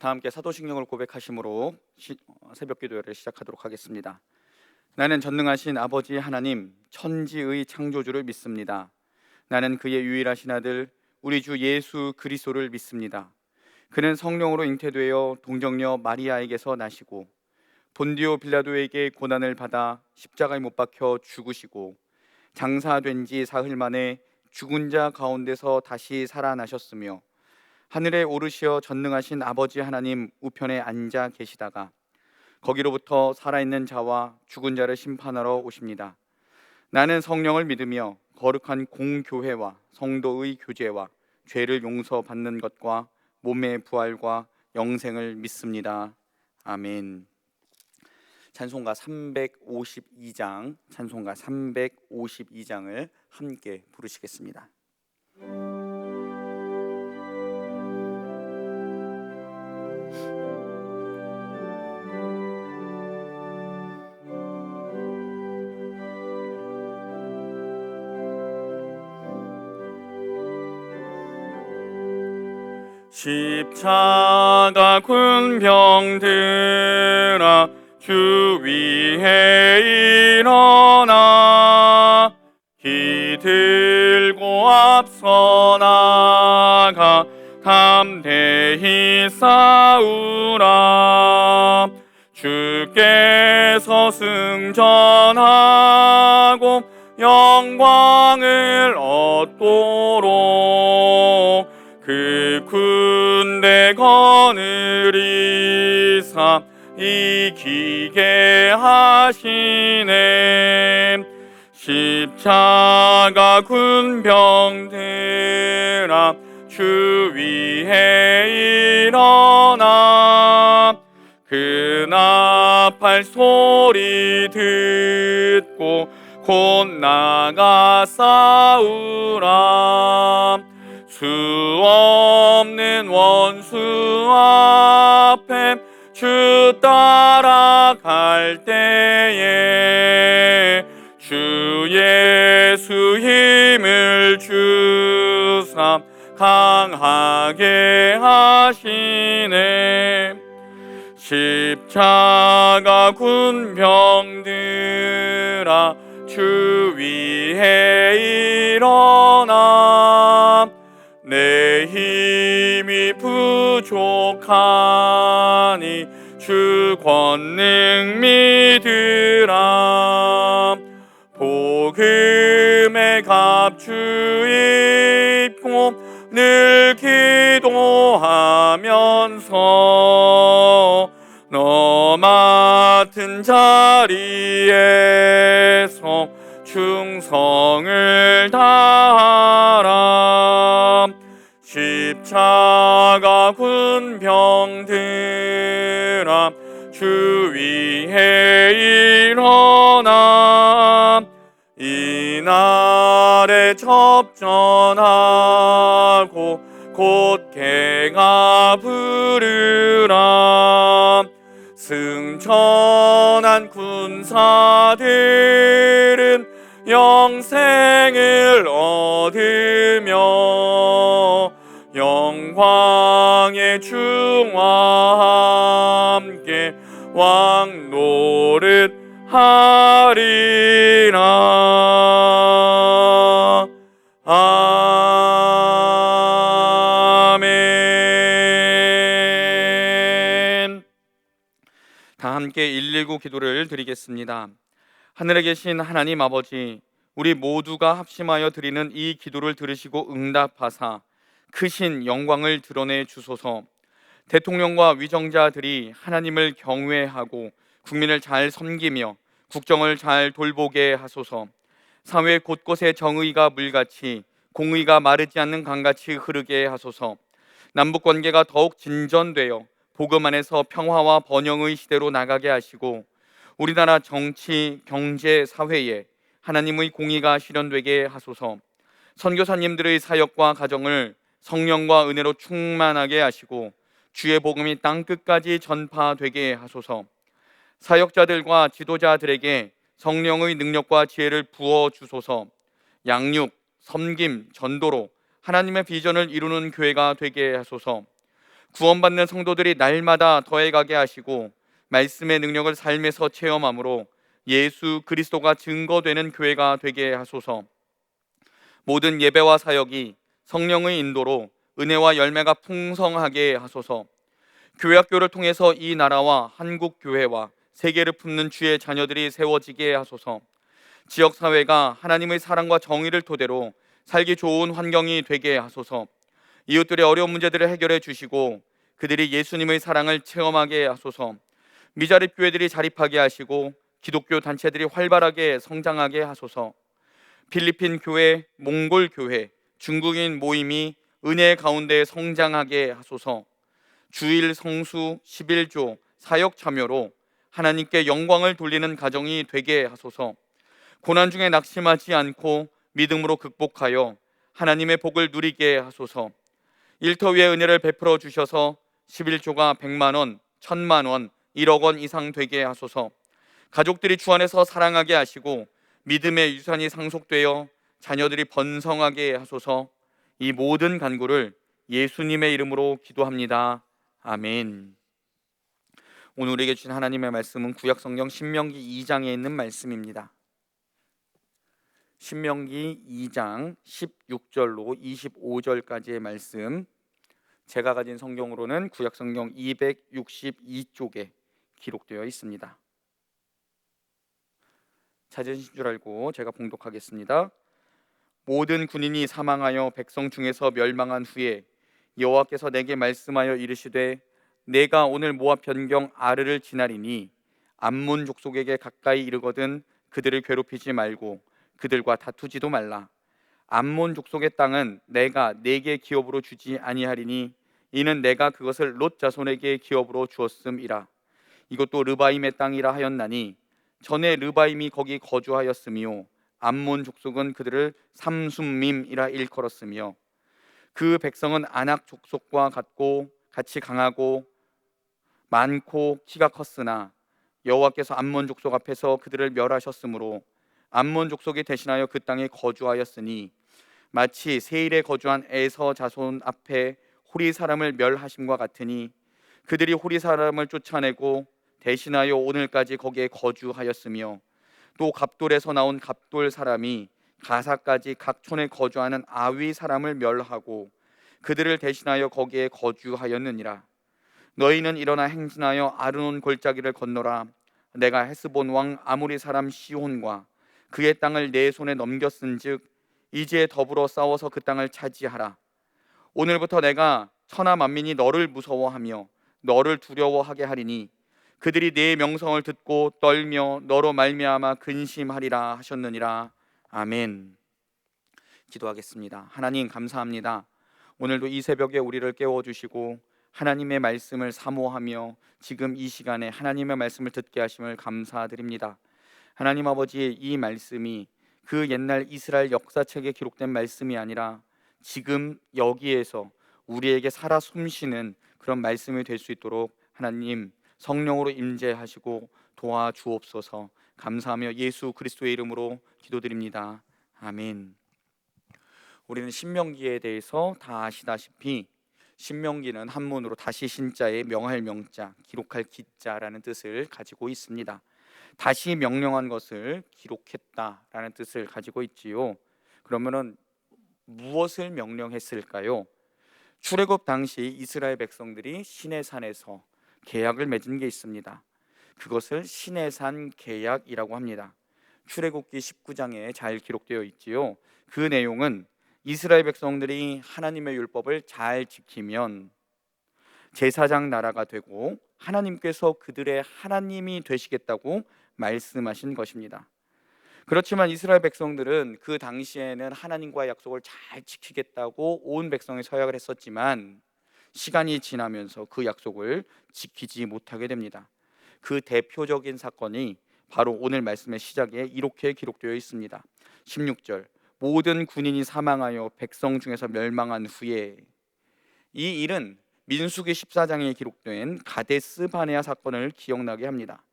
다 함께 사도신경을 고백하심으로 새벽 기도회를 시작하도록 하겠습니다. 나는 전능하신 아버지 하나님, 천지의 창조주를 믿습니다. 나는 그의 유일하신 아들 우리 주 예수 그리스도를 믿습니다. 그는 성령으로 잉태되어 동정녀 마리아에게서 나시고 본디오 빌라도에게 고난을 받아 십자가에 못 박혀 죽으시고 장사된 지 사흘 만에 죽은 자 가운데서 다시 살아나셨으며 하늘에 오르시어 전능하신 아버지 하나님 우편에 앉아 계시다가 거기로부터 살아있는 자와 죽은 자를 심판하러 오십니다. 나는 성령을 믿으며 거룩한 공교회와 성도의 교제와 죄를 용서받는 것과 몸의 부활과 영생을 믿습니다. 아멘. 찬송가 352장을 함께 부르시겠습니다. 십자가 군병들아 주 위에 일어나 기들고 앞서 나가 담대히 싸우라. 주께서 승전하고 영광을 얻도록 그 군대 거느리사 이기게 하시네. 십자가 군병들아 주 위에 일어나 그 나팔 소리 듣고 곧 나가 싸우라. 수 없는 원수 앞에 주 따라갈 때에 주 예수 힘을 주사 강하게 하시네. 십자가 군병들아 주 위에 일어나 내 힘이 부족하니 주 권능 믿으라. 복음의 갑주 입고 늘 기도하면서 너 맡은 자리에서 충성을 다하라. 십자가 군병들아 주 위에 일어나 이날에 접전하고 곧 개가 부르라. 승천한 군사들은 영생을 얻으며 영광의 주와 함께 왕노릇 하리라. 아멘. 다 함께 119 기도를 드리겠습니다. 하늘에 계신 하나님 아버지, 우리 모두가 합심하여 드리는 이 기도를 들으시고 응답하사 크신 영광을 드러내 주소서. 대통령과 위정자들이 하나님을 경외하고 국민을 잘 섬기며 국정을 잘 돌보게 하소서. 사회 곳곳에 정의가 물같이 공의가 마르지 않는 강같이 흐르게 하소서. 남북관계가 더욱 진전되어 복음 안에서 평화와 번영의 시대로 나가게 하시고 우리나라 정치, 경제, 사회에 하나님의 공의가 실현되게 하소서. 선교사님들의 사역과 가정을 성령과 은혜로 충만하게 하시고 주의 복음이 땅끝까지 전파되게 하소서. 사역자들과 지도자들에게 성령의 능력과 지혜를 부어 주소서. 양육, 섬김, 전도로 하나님의 비전을 이루는 교회가 되게 하소서. 구원받는 성도들이 날마다 더해가게 하시고 말씀의 능력을 삶에서 체험함으로 예수 그리스도가 증거되는 교회가 되게 하소서. 모든 예배와 사역이 성령의 인도로 은혜와 열매가 풍성하게 하소서. 교회학교를 통해서 이 나라와 한국 교회와 세계를 품는 주의 자녀들이 세워지게 하소서. 지역사회가 하나님의 사랑과 정의를 토대로 살기 좋은 환경이 되게 하소서. 이웃들의 어려운 문제들을 해결해 주시고 그들이 예수님의 사랑을 체험하게 하소서. 미자립 교회들이 자립하게 하시고 기독교 단체들이 활발하게 성장하게 하소서. 필리핀 교회, 몽골 교회, 중국인 모임이 은혜 가운데 성장하게 하소서. 주일 성수 11조 사역 참여로 하나님께 영광을 돌리는 가정이 되게 하소서. 고난 중에 낙심하지 않고 믿음으로 극복하여 하나님의 복을 누리게 하소서. 일터 위에 은혜를 베풀어 주셔서 11조가 100만 원, 1000만 원, 1억 원 이상 되게 하소서. 가족들이 주 안에서 사랑하게 하시고 믿음의 유산이 상속되어 자녀들이 번성하게 하소서. 이 모든 간구를 예수님의 이름으로 기도합니다. 아멘. 오늘 우리에게 주신 하나님의 말씀은 구약성경 신명기 2장에 있는 말씀입니다. 신명기 2장 16절로 25절까지의 말씀, 제가 가진 성경으로는 구약성경 262쪽에 기록되어 있습니다. 찾으신 줄 알고 제가 봉독하겠습니다. 모든 군인이 사망하여 백성 중에서 멸망한 후에 여호와께서 내게 말씀하여 이르시되 내가 오늘 모압 변경 아르를 지나리니 암몬 족속에게 가까이 이르거든 그들을 괴롭히지 말고 그들과 다투지도 말라. 암몬 족속의 땅은 내가 네게 기업으로 주지 아니하리니 이는 내가 그것을 롯 자손에게 기업으로 주었음이라. 이것도 르바임의 땅이라 하였나니 전에 르바임이 거기 거주하였으며 암몬 족속은 그들을 삼순밈이라 일컬었으며 그 백성은 아낙 족속과 같이 강하고 많고 키가 컸으나 여호와께서 암몬 족속 앞에서 그들을 멸하셨으므로 암몬 족속이 대신하여 그 땅에 거주하였으니 마치 세일에 거주한 에서 자손 앞에 호리 사람을 멸하심과 같으니 그들이 호리 사람을 쫓아내고 대신하여 오늘까지 거기에 거주하였으며 또 갑돌에서 나온 갑돌 사람이 가사까지 각 촌에 거주하는 아위 사람을 멸하고 그들을 대신하여 거기에 거주하였느니라. 너희는 일어나 행진하여 아르논 골짜기를 건너라. 내가 헤스본 왕 아모리 사람 시혼과 그의 땅을 내 손에 넘겼은즉 이제 더불어 싸워서 그 땅을 차지하라. 오늘부터 내가 천하 만민이 너를 무서워하며 너를 두려워하게 하리니 그들이 네 명성을 듣고 떨며 너로 말미암아 근심하리라 하셨느니라. 아멘. 기도하겠습니다. 하나님 감사합니다. 오늘도 이 새벽에 우리를 깨워주시고 하나님의 말씀을 사모하며 지금 이 시간에 하나님의 말씀을 듣게 하심을 감사드립니다. 하나님 아버지, 이 말씀이 그 옛날 이스라엘 역사책에 기록된 말씀이 아니라 지금 여기에서 우리에게 살아 숨쉬는 그런 말씀이 될 수 있도록 하나님 성령으로 임재하시고 도와주옵소서. 감사하며 예수 그리스도의 이름으로 기도드립니다. 아멘. 우리는 신명기에 대해서 다 아시다시피 신명기는 한문으로 다시 신자의 명할 명자, 기록할 기자라는 뜻을 가지고 있습니다. 다시 명령한 것을 기록했다라는 뜻을 가지고 있지요. 그러면은 무엇을 명령했을까요? 출애굽 당시 이스라엘 백성들이 시내산에서 계약을 맺은 게 있습니다. 그것을 시내산 계약이라고 합니다. 출애굽기 19장에 잘 기록되어 있지요. 그 내용은 이스라엘 백성들이 하나님의 율법을 잘 지키면 제사장 나라가 되고 하나님께서 그들의 하나님이 되시겠다고 말씀하신 것입니다. 그렇지만 이스라엘 백성들은 그 당시에는 하나님과의 약속을 잘 지키겠다고 온 백성이 서약을 했었지만 시간이 지나면서 그 약속을 지키지 못하게 됩니다. 그 대표적인 사건이 바로 오늘 말씀의 시작에 이렇게 기록되어 있습니다. 16절, 모든 군인이 사망하여 백성 중에서 멸망한 후에. 이 일은 민수기 14장에 기록된 가데스 바네아 사건을 기억나게 합니다.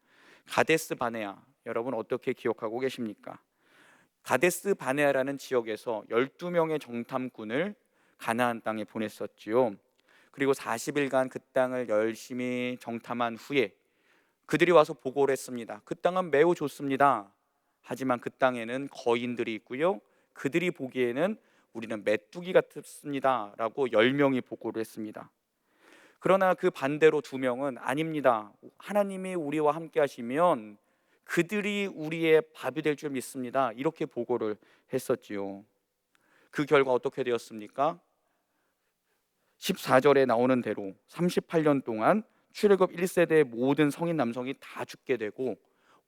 가데스 바네아, 여러분 어떻게 기억하고 계십니까? 가데스 바네아라는 지역에서 12명의 정탐꾼을 가나안 땅에 보냈었지요. 그리고 40일간 그 땅을 열심히 정탐한 후에 그들이 와서 보고를 했습니다. 그 땅은 매우 좋습니다. 하지만 그 땅에는 거인들이 있고요, 그들이 보기에는 우리는 메뚜기 같습니다 라고 10명이 보고를 했습니다. 그러나 그 반대로 2명은 아닙니다, 하나님이 우리와 함께 하시면 그들이 우리의 밥이 될 줄 믿습니다, 이렇게 보고를 했었지요. 그 결과 어떻게 되었습니까? 14절에 나오는 대로 38년 동안 출애굽 1세대의 모든 성인 남성이 다 죽게 되고,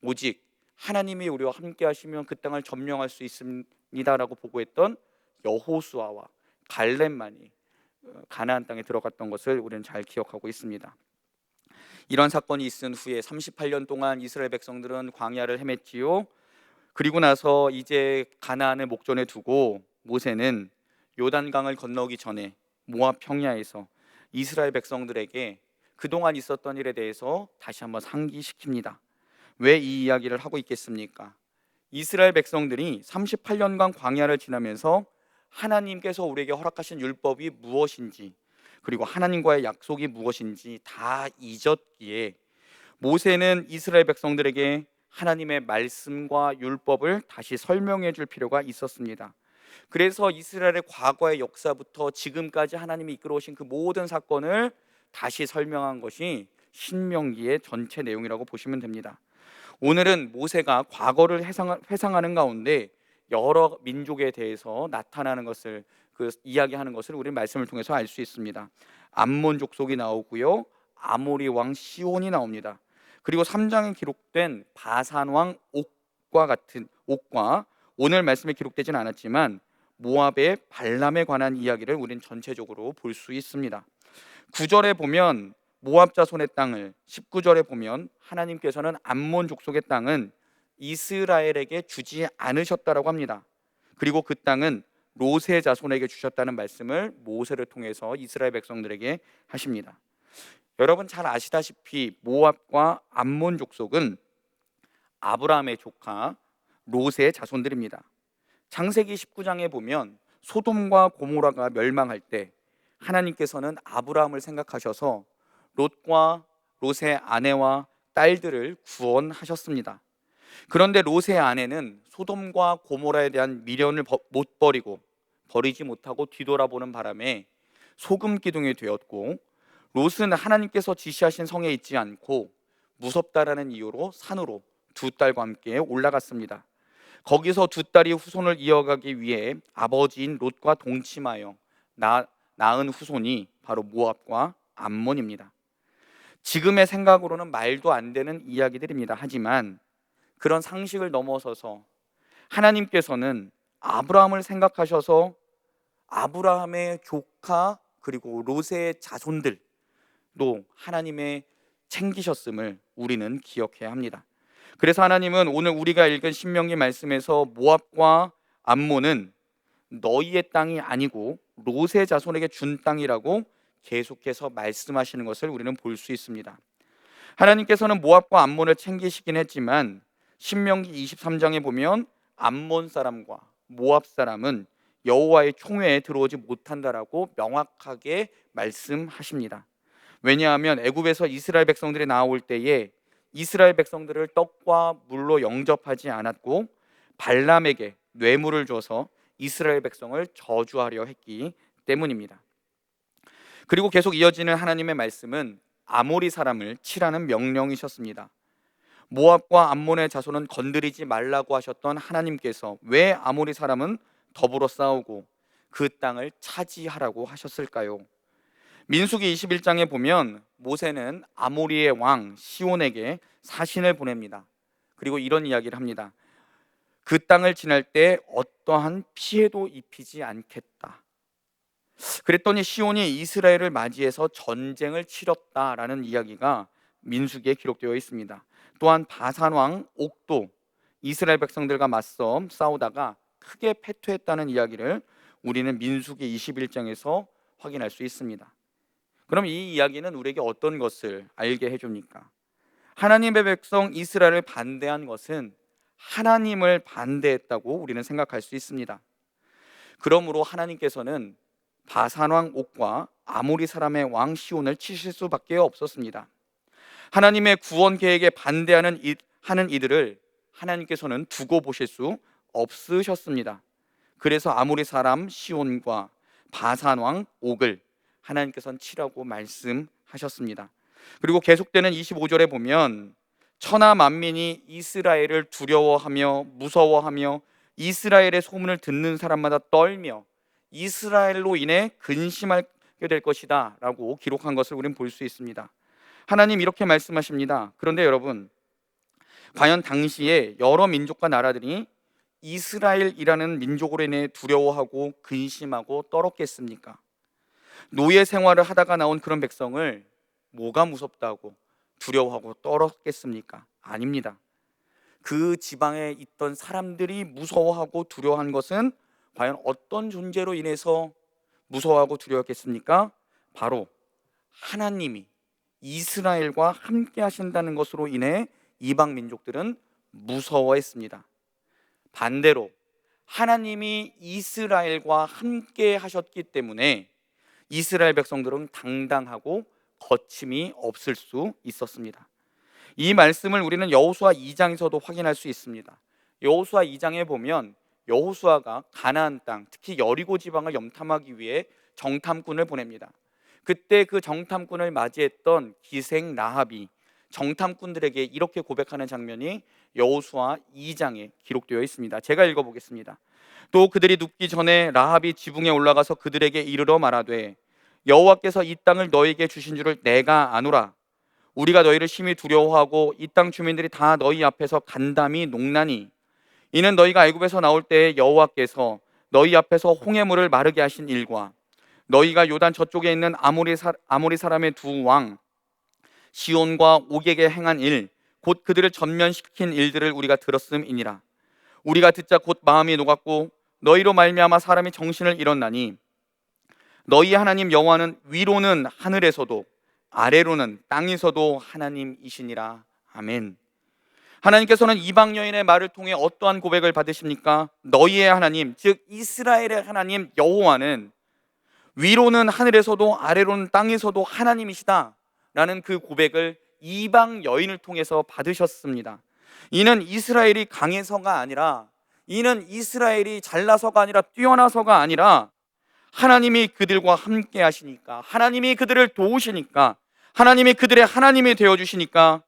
오직 하나님이 우리와 함께 하시면 그 땅을 점령할 수 있습니다라고 보고했던 여호수아와 갈렙만이 가나안 땅에 들어갔던 것을 우리는 잘 기억하고 있습니다. 이런 사건이 있은 후에 38년 동안 이스라엘 백성들은 광야를 헤맸지요. 그리고 나서 이제 가나안을 목전에 두고 모세는 요단강을 건너기 전에 모압 평야에서 이스라엘 백성들에게 그동안 있었던 일에 대해서 다시 한번 상기시킵니다. 왜 이 이야기를 하고 있겠습니까? 이스라엘 백성들이 38년간 광야를 지나면서 하나님께서 우리에게 허락하신 율법이 무엇인지, 그리고 하나님과의 약속이 무엇인지 다 잊었기에 모세는 이스라엘 백성들에게 하나님의 말씀과 율법을 다시 설명해 줄 필요가 있었습니다. 그래서 이스라엘의 과거의 역사부터 지금까지 하나님이 이끌어 오신 그 모든 사건을 다시 설명한 것이 신명기의 전체 내용이라고 보시면 됩니다. 오늘은 모세가 과거를 회상하는 가운데 여러 민족에 대해서 나타나는 것을 이야기하는 것을 우리 말씀을 통해서 알 수 있습니다. 암몬 족속이 나오고요, 아모리 왕 시온이 나옵니다. 그리고 3장에 기록된 바산 왕 옥과 오늘 말씀에 기록되진 않았지만 모압의 발람에 관한 이야기를 우리는 전체적으로 볼 수 있습니다. 9절에 보면 모압 자손의 땅을, 19절에 보면 하나님께서는 암몬 족속의 땅은 이스라엘에게 주지 않으셨다라고 합니다. 그리고 그 땅은 롯의 자손에게 주셨다는 말씀을 모세를 통해서 이스라엘 백성들에게 하십니다. 여러분 잘 아시다시피 모압과 암몬 족속은 아브라함의 조카 롯의 자손들입니다. 창세기 19장에 보면 소돔과 고모라가 멸망할 때 하나님께서는 아브라함을 생각하셔서 롯과 롯의 아내와 딸들을 구원하셨습니다. 그런데 롯의 아내는 소돔과 고모라에 대한 미련을 못 버리지 못하고 뒤돌아보는 바람에 소금 기둥이 되었고, 롯은 하나님께서 지시하신 성에 있지 않고 무섭다라는 이유로 산으로 2딸과 함께 올라갔습니다. 거기서 2딸이 후손을 이어가기 위해 아버지인 롯과 동침하여 낳은 후손이 바로 모압과 암몬입니다. 지금의 생각으로는 말도 안 되는 이야기들입니다. 하지만 그런 상식을 넘어서서 하나님께서는 아브라함을 생각하셔서 아브라함의 조카 그리고 롯의 자손들도 하나님의 챙기셨음을 우리는 기억해야 합니다. 그래서 하나님은 오늘 우리가 읽은 신명기 말씀에서 모압과 암몬은 너희의 땅이 아니고 롯의 자손에게 준 땅이라고 계속해서 말씀하시는 것을 우리는 볼 수 있습니다. 하나님께서는 모압과 암몬을 챙기시긴 했지만 신명기 23장에 보면 암몬 사람과 모압 사람은 여호와의 총회에 들어오지 못한다라고 명확하게 말씀하십니다. 왜냐하면 애굽에서 이스라엘 백성들이 나올 때에 이스라엘 백성들을 떡과 물로 영접하지 않았고 발람에게 뇌물을 줘서 이스라엘 백성을 저주하려 했기 때문입니다. 그리고 계속 이어지는 하나님의 말씀은 아모리 사람을 치라는 명령이셨습니다. 모압과 암몬의 자손은 건드리지 말라고 하셨던 하나님께서 왜 아모리 사람은 더불어 싸우고 그 땅을 차지하라고 하셨을까요? 민수기 21장에 보면 모세는 아모리의 왕 시온에게 사신을 보냅니다. 그리고 이런 이야기를 합니다. 그 땅을 지날 때 어떠한 피해도 입히지 않겠다. 그랬더니 시온이 이스라엘을 맞이해서 전쟁을 치렀다라는 이야기가 민수기에 기록되어 있습니다. 또한 바산 왕 옥도 이스라엘 백성들과 맞서 싸우다가 크게 패퇴했다는 이야기를 우리는 민수기 21장에서 확인할 수 있습니다. 그럼 이 이야기는 우리에게 어떤 것을 알게 해줍니까? 하나님의 백성 이스라엘을 반대한 것은 하나님을 반대했다고 우리는 생각할 수 있습니다. 그러므로 하나님께서는 바산 왕 옥과 아모리 사람의 왕 시온을 치실 수밖에 없었습니다. 하나님의 구원 계획에 반대하는 하는 이들을 하나님께서는 두고 보실 수 없으셨습니다. 그래서 아모리 사람 시온과 바산 왕 옥을 하나님께서는 치라고 말씀하셨습니다. 그리고 계속되는 25절에 보면 천하 만민이 이스라엘을 두려워하며 무서워하며 이스라엘의 소문을 듣는 사람마다 떨며 이스라엘로 인해 근심하게 될 것이다 라고 기록한 것을 우리는 볼 수 있습니다. 하나님 이렇게 말씀하십니다. 그런데 여러분, 과연 당시에 여러 민족과 나라들이 이스라엘이라는 민족으로 인해 두려워하고 근심하고 떨었겠습니까? 노예 생활을 하다가 나온 그런 백성을 뭐가 무섭다고 두려워하고 떨었겠습니까? 아닙니다. 그 지방에 있던 사람들이 무서워하고 두려워한 것은 과연 어떤 존재로 인해서 무서워하고 두려웠겠습니까? 바로 하나님이 이스라엘과 함께 하신다는 것으로 인해 이방 민족들은 무서워했습니다. 반대로 하나님이 이스라엘과 함께 하셨기 때문에 이스라엘 백성들은 당당하고 거침이 없을 수 있었습니다. 이 말씀을 우리는 여호수아 2장에서도 확인할 수 있습니다. 여호수아 2장에 보면 여호수아가 가나안 땅, 특히 여리고 지방을 염탐하기 위해 정탐꾼을 보냅니다. 그때 그 정탐꾼을 맞이했던 기생 라합이 정탐꾼들에게 이렇게 고백하는 장면이 여호수아 2장에 기록되어 있습니다. 제가 읽어보겠습니다. 또 그들이 눕기 전에 라합이 지붕에 올라가서 그들에게 이르러 말하되 여호와께서 이 땅을 너희에게 주신 줄을 내가 아노라. 우리가 너희를 심히 두려워하고 이 땅 주민들이 다 너희 앞에서 간담이 녹나니 이는 너희가 애굽에서 나올 때에 여호와께서 너희 앞에서 홍해물을 마르게 하신 일과 너희가 요단 저쪽에 있는 아모리 사람의 두 왕 시온과 옥에게 행한 일, 곧 그들을 전면시킨 일들을 우리가 들었음이니라. 우리가 듣자 곧 마음이 녹았고 너희로 말미암아 사람이 정신을 잃었나니 너희 하나님 여호와는 위로는 하늘에서도 아래로는 땅에서도 하나님이시니라. 아멘. 하나님께서는 이방 여인의 말을 통해 어떠한 고백을 받으십니까? 너희의 하나님, 즉 이스라엘의 하나님 여호와는 위로는 하늘에서도 아래로는 땅에서도 하나님이시다 라는 그 고백을 이방 여인을 통해서 받으셨습니다. 이는 이스라엘이 강해서가 아니라, 이는 이스라엘이 잘나서가 아니라, 뛰어나서가 아니라 하나님이 그들과 함께 하시니까, 하나님이 그들을 도우시니까, 하나님이 그들의 하나님이 되어주시니까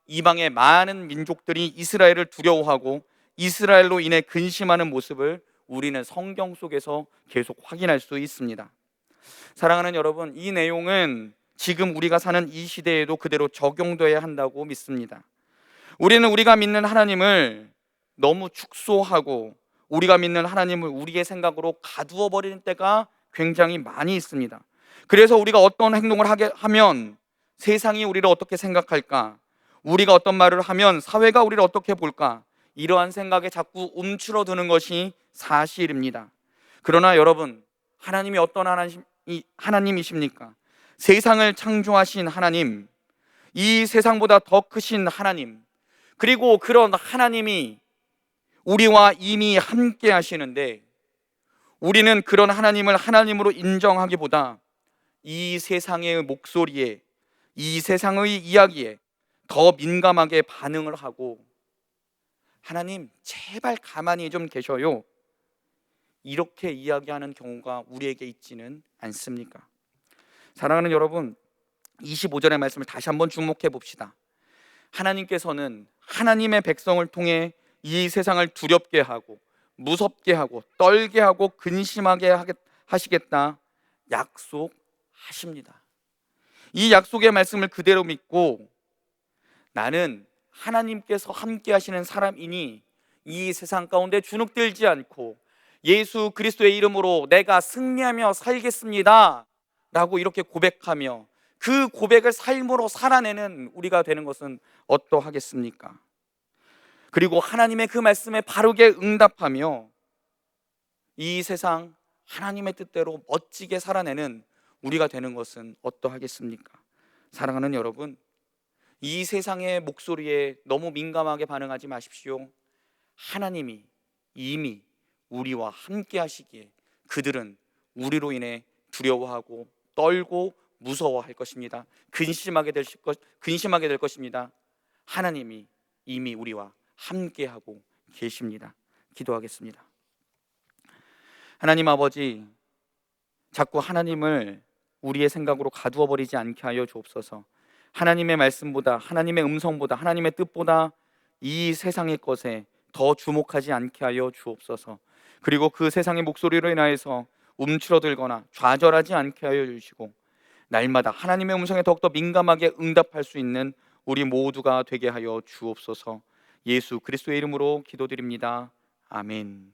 이방의 많은 민족들이 이스라엘을 두려워하고 이스라엘로 인해 근심하는 모습을 우리는 성경 속에서 계속 확인할 수 있습니다. 사랑하는 여러분, 이 내용은 지금 우리가 사는 이 시대에도 그대로 적용되어야 한다고 믿습니다. 우리는 우리가 믿는 하나님을 너무 축소하고 우리가 믿는 하나님을 우리의 생각으로 가두어 버리는 때가 굉장히 많이 있습니다. 그래서 우리가 어떤 행동을 하면 세상이 우리를 어떻게 생각할까? 우리가 어떤 말을 하면 사회가 우리를 어떻게 볼까? 이러한 생각에 자꾸 움츠러드는 것이 사실입니다. 그러나 여러분, 하나님이 어떤 하나님이십니까? 세상을 창조하신 하나님, 이 세상보다 더 크신 하나님, 그리고 그런 하나님이 우리와 이미 함께 하시는데 우리는 그런 하나님을 하나님으로 인정하기보다 이 세상의 목소리에, 이 세상의 이야기에 더 민감하게 반응을 하고 하나님 제발 가만히 좀 계셔요, 이렇게 이야기하는 경우가 우리에게 있지는 않습니까? 사랑하는 여러분, 25절의 말씀을 다시 한번 주목해 봅시다. 하나님께서는 하나님의 백성을 통해 이 세상을 두렵게 하고 무섭게 하고 떨게 하고 근심하게 하시겠다 약속하십니다. 이 약속의 말씀을 그대로 믿고 나는 하나님께서 함께 하시는 사람이니 이 세상 가운데 주눅들지 않고 예수 그리스도의 이름으로 내가 승리하며 살겠습니다 라고 이렇게 고백하며 그 고백을 삶으로 살아내는 우리가 되는 것은 어떠하겠습니까? 그리고 하나님의 그 말씀에 바르게 응답하며 이 세상 하나님의 뜻대로 멋지게 살아내는 우리가 되는 것은 어떠하겠습니까? 사랑하는 여러분, 이 세상의 목소리에 너무 민감하게 반응하지 마십시오. 하나님이 이미 우리와 함께 하시기에 그들은 우리로 인해 두려워하고 떨고 무서워할 것입니다. 근심하게 될 것입니다. 하나님이 이미 우리와 함께하고 계십니다. 기도하겠습니다. 하나님 아버지, 자꾸 하나님을 우리의 생각으로 가두어 버리지 않게 하여 주옵소서. 하나님의 말씀보다, 하나님의 음성보다, 하나님의 뜻보다 이 세상의 것에 더 주목하지 않게 하여 주옵소서. 그리고 그 세상의 목소리로 인하여서 움츠러들거나 좌절하지 않게 하여 주시고, 날마다 하나님의 음성에 더욱더 민감하게 응답할 수 있는 우리 모두가 되게 하여 주옵소서. 예수 그리스도의 이름으로 기도드립니다. 아멘.